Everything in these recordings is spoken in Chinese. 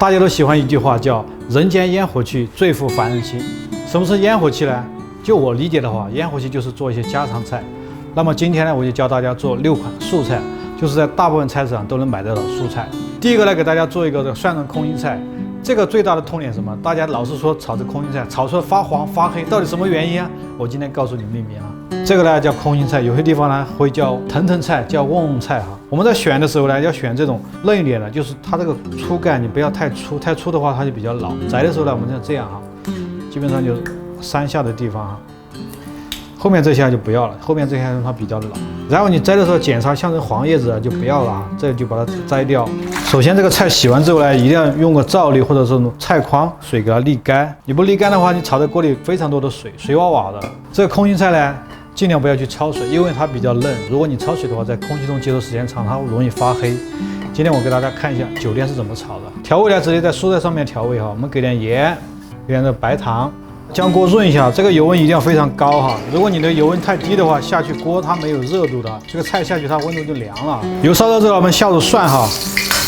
大家都喜欢一句话叫"人间烟火气，最抚凡人心"。什么是烟火气呢？就我理解的话，烟火气就是做一些家常菜。那么今天呢，我就教大家做6款素菜，就是在大部分菜市场都能买得到的素菜。第一个呢，给大家做一个这个蒜蓉空心菜。这个最大的痛点是什么？大家老是说炒这空心菜，炒出来发黄发黑，到底什么原因啊？我今天告诉你秘密啊。这个呢叫空心菜，有些地方呢会叫腾腾菜，叫瓮瓮菜哈。我们在选的时候呢，要选这种嫩一点的，就是它这个粗干你不要太粗，太粗的话它就比较老。摘的时候呢，我们就这样哈，基本上就是3下的地方哈。后面这下就不要了，后面这下它比较老。然后你摘的时候检查，像这黄叶子啊就不要了啊，这就把它摘掉。首先这个菜洗完之后呢，一定要用个皂粒或者是菜筐水给它沥干。你不沥干的话，你炒在锅里非常多的水，水洼洼的。这个空心菜呢，尽量不要去焯水，因为它比较嫩。如果你焯水的话，在空气中接触时间长，它容易发黑。今天我给大家看一下酒店是怎么炒的。调味呢，直接在蔬菜上面调味哈。我们给点盐，给点这白糖。将锅润一下，这个油温一定要非常高哈。如果你的油温太低的话，下去锅它没有热度的，这个菜下去它温度就凉了。油烧到这了，我们下入蒜哈，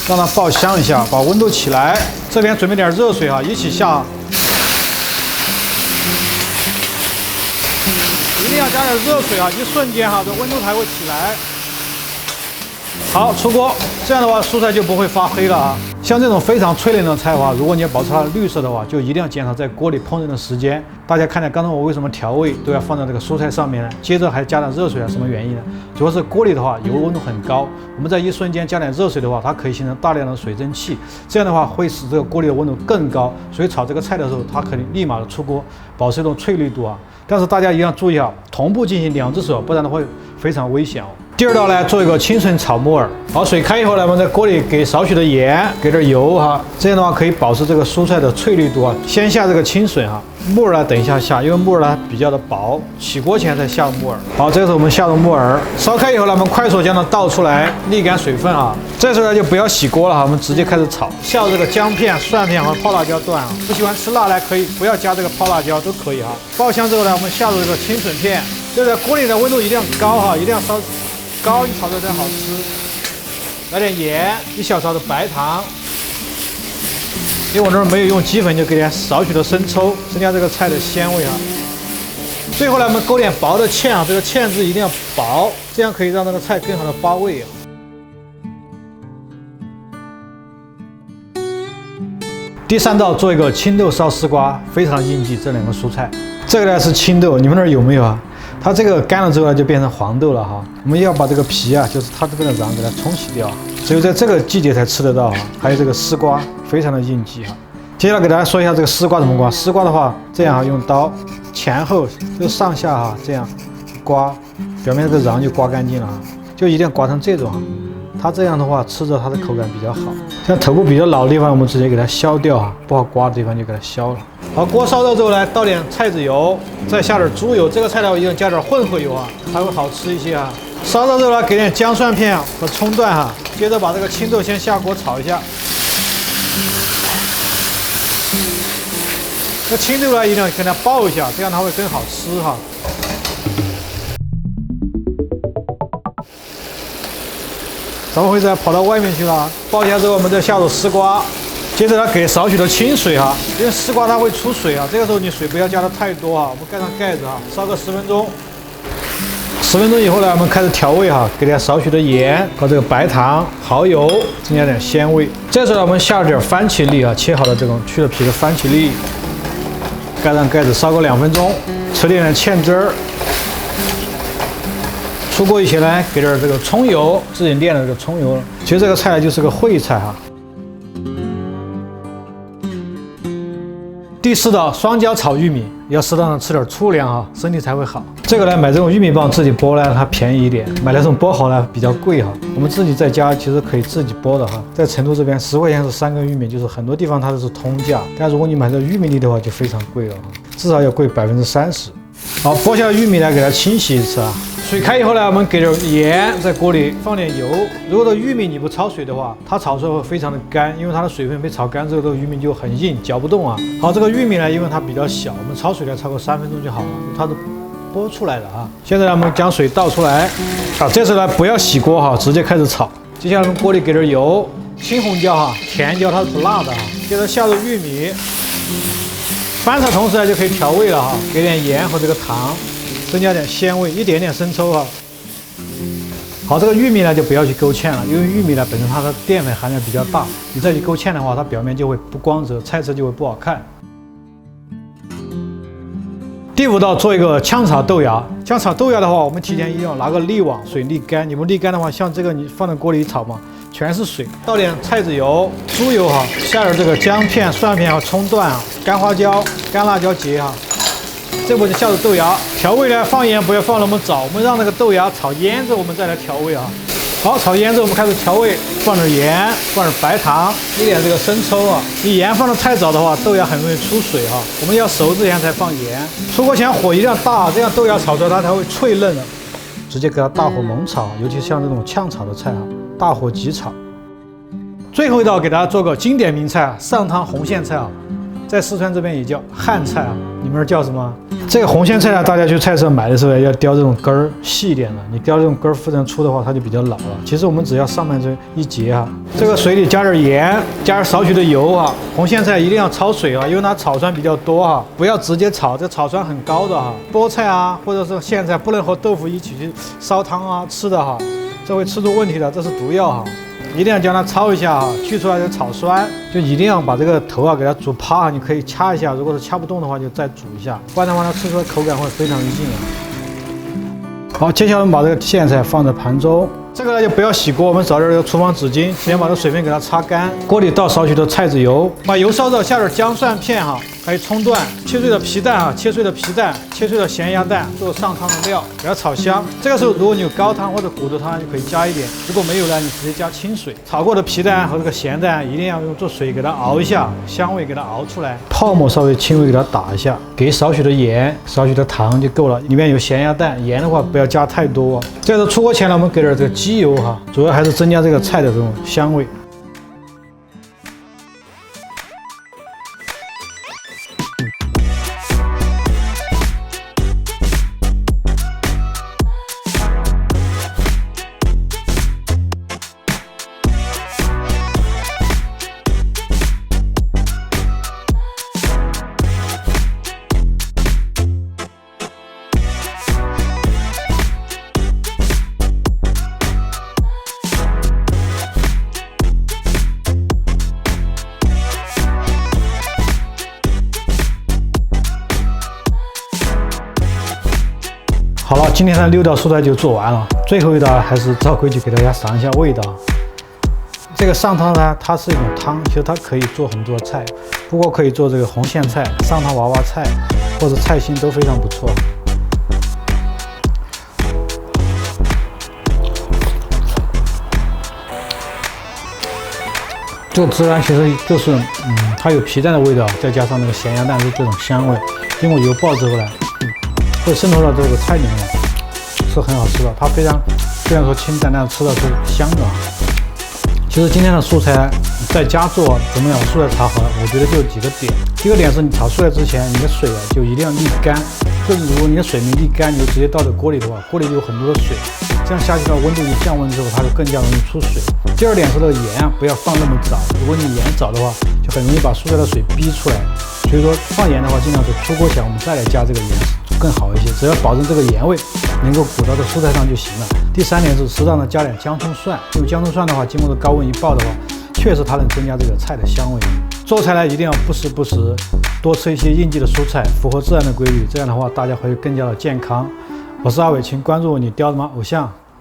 让它爆香一下，把温度起来。这边准备点热水哈，一起下。一定要加点热水啊，一瞬间哈，这温度才会起来。好，出锅，这样的话蔬菜就不会发黑了啊。像这种非常脆嫩的菜的话，如果你要保持它的绿色的话，就一定要减少在锅里烹饪的时间。大家看看刚才我为什么调味都要放在这个蔬菜上面呢？接着还加点热水啊，什么原因呢？主要是锅里的话油温度很高，我们在一瞬间加点热水的话，它可以形成大量的水蒸气，这样的话会使这个锅里的温度更高，所以炒这个菜的时候它可以立马的出锅，保持一种翠绿度啊。但是大家一定要注意啊，同步进行2只手，不然的话会非常危险哦。第二道呢，做一个清水炒木耳。好，水开以后呢，我们在锅里给少许的盐，给点油哈，这样的话可以保持这个蔬菜的翠绿度啊。先下这个清水哈，木耳呢等一下下，因为木耳呢比较的薄，起锅前才下木耳。好，这个时候我们下入木耳，烧开以后呢，我们快速将它倒出来，沥干水分啊。这时候呢就不要洗锅了哈，我们直接开始炒。下入这个姜片、蒜片和泡辣椒段啊，不喜欢吃辣呢可以不要加这个泡辣椒都可以哈。爆香之后呢，我们下入这个清笋片，这个锅里的温度一定要高哈，一定要烧高，你炒的才好吃。来点盐，1小勺的白糖，因为我这儿没有用鸡粉，就给点少许的生抽，增加这个菜的鲜味啊。最后呢，我们勾点薄的芡啊，这个芡汁一定要薄，这样可以让这个菜更好的发味啊。第3道做一个青豆烧丝瓜，非常应季这2个蔬菜。这个呢是青豆，你们那儿有没有啊？它这个干了之后呢，就变成黄豆了哈。我们要把这个皮啊，就是它这边的瓤给它冲洗掉，只有在这个季节才吃得到哈。还有这个丝瓜，非常的应季哈。接下来给大家说一下这个丝瓜怎么刮。丝瓜的话，这样啊，用刀前后就上下哈，这样刮，表面这个瓤就刮干净了哈，就一定要刮成这种哈。它这样的话，吃着它的口感比较好。像头部比较老的地方，我们直接给它削掉哈，不好刮的地方就给它削了。好，锅烧热之后呢，倒点菜籽油，再下点猪油。这个菜呢，我一定加点混合油啊，才会好吃一些啊。烧热之后呢，给点姜蒜片和葱段哈，接着把这个青豆先下锅炒一下。这青豆呢，一定要给它爆一下，这样它会更好吃哈。怎么回事？跑到外面去了？爆一下之后，我们再下入丝瓜，接着呢给少许的清水哈，因为丝瓜它会出水啊。这个时候你水不要加的太多啊，我们盖上盖子哈，烧个10分钟。10分钟以后呢，我们开始调味哈，给点少许的盐和这个白糖、蚝油，增加点鲜味。这时候呢，我们下点番茄粒啊，切好的这种去了皮的番茄粒，盖上盖子烧个2分钟，吃点芡汁儿。出锅以前呢，给点这个葱油，自己炼的这个葱油。其实这个菜呢就是个烩菜哈。第4道双椒炒玉米，要适当的吃点粗粮哈，身体才会好。这个呢，买这种玉米棒自己剥呢，它便宜一点；买那种剥好呢，比较贵哈。我们自己在家其实可以自己剥的哈。在成都这边10块钱是3根玉米，就是很多地方它都是通价。但如果你买这玉米粒的话，就非常贵了哈，至少要贵30%。好，剥下玉米呢，给它清洗一次啊。水开以后呢，我们给点盐，在锅里放点油。如果这玉米你不焯水的话，它炒出来会非常的干，因为它的水分被炒干之后，这个玉米就很硬，嚼不动啊。好，这个玉米呢，因为它比较小，我们焯水呢超过3分钟就好了，它是剥出来的啊。现在呢，我们将水倒出来，好，这次呢不要洗锅哈，直接开始炒。接下来我们锅里给点油，青红椒哈，甜椒它是不辣的哈，接着下入玉米，翻炒同时呢就可以调味了哈，给点盐和这个糖，增加点鲜味，一点点生抽哈。好，这个玉米呢就不要去勾芡了，因为玉米呢本身它的淀粉含量比较大，你再去勾芡的话，它表面就会不光泽，菜色就会不好看。第5道做一个炝炒豆芽。炝炒豆芽的话，我们提前一定要拿个沥网，水沥干。你不沥干的话，像这个你放在锅里炒嘛，全是水。倒点菜籽油、猪油哈，下点这个姜片、蒜片和葱段啊，干花椒、干辣椒节哈。这步就下入豆芽，调味呢放盐不要放那么早，我们让那个豆芽炒腌制，我们再来调味啊。好，炒腌制我们开始调味，放点盐，放点白糖，一点这个生抽啊。你盐放的太早的话，豆芽很容易出水哈。我们要熟之前才放盐。出锅前火一定要大，这样豆芽炒出来它才会脆嫩的。直接给它大火猛炒，尤其像这种炝炒的菜哈，大火急炒。最后一道给大家做个经典名菜啊，上汤红苋菜啊。在四川这边也叫汉菜啊，你们那叫什么？这个红苋菜呢，大家去菜市场买的时候要雕这种根儿细一点的，你雕这种根儿非常粗的话，它就比较老了。其实我们只要上面这一节哈，这个水里加点盐，加点少许的油哈。红苋菜一定要焯水啊，因为它草酸比较多哈，不要直接炒，这草酸很高的哈。菠菜啊，或者是苋菜不能和豆腐一起去烧汤啊吃的哈，这会吃出问题的，这是毒药哈。一定要将它焯一下哈，去出来的草酸，就一定要把这个头啊给它煮趴，你可以掐一下，如果是掐不动的话就再煮一下，不然的话它吃出来口感会非常一劲啊。好，接下来我们把这个苋菜放在盘中，这个呢就不要洗锅，我们找点这个厨房纸巾，先把这水分给它擦干，锅里倒少许的菜籽油，把油烧热，下点姜蒜片哈，还有葱段，切碎的皮蛋哈，切碎的皮蛋，切碎的咸鸭蛋，做上汤的料，给它炒香。这个时候如果你有高汤或者骨头汤就可以加一点，如果没有呢，你直接加清水。炒过的皮蛋和这个咸蛋一定要用做水给它熬一下，香味给它熬出来，泡沫稍微轻微给它打一下，给少许的盐，少许的糖就够了。里面有咸鸭蛋，盐的话不要加太多。在这出锅前呢，我们给点这个鸡油哈，主要还是增加这个菜的这种香味。好了，今天的6道蔬菜就做完了，最后一道还是照规矩给大家尝一下味道。这个上汤呢，它是一种汤，其实它可以做很多菜，不过可以做这个红苋菜、上汤娃娃菜或者菜心都非常不错。这个孜然其实就是，它有皮蛋的味道，再加上那个咸鸭蛋是这种香味，经过油爆之后呢，会渗透到这个菜里面，是很好吃的。它非常虽然说清淡，但是吃的是香的。其实今天的素菜在家做怎么样？素菜炒好了，我觉得就几个点。第一个点是你炒素菜之前，你的水啊就一定要沥干。就是如果你的水没沥干，你就直接倒在锅里的话，锅里就有很多的水，这样下去的话，温度一降温之后，它就更加容易出水。第二点是这个盐啊，不要放那么早。如果你盐早的话，就很容易把蔬菜的水逼出来。所以说放盐的话，尽量是出锅前我们再来加这个盐更好一些。只要保证这个盐味能够裹到这蔬菜上就行了。第三点是适当的加点姜葱蒜，因为姜葱蒜的话，经过高温一爆的话，确实它能增加这个菜的香味。做菜呢，一定要不时多吃一些应季的蔬菜，符合自然的规律，这样的话大家会更加的健康。我是阿伟，请关注你雕的吗偶像。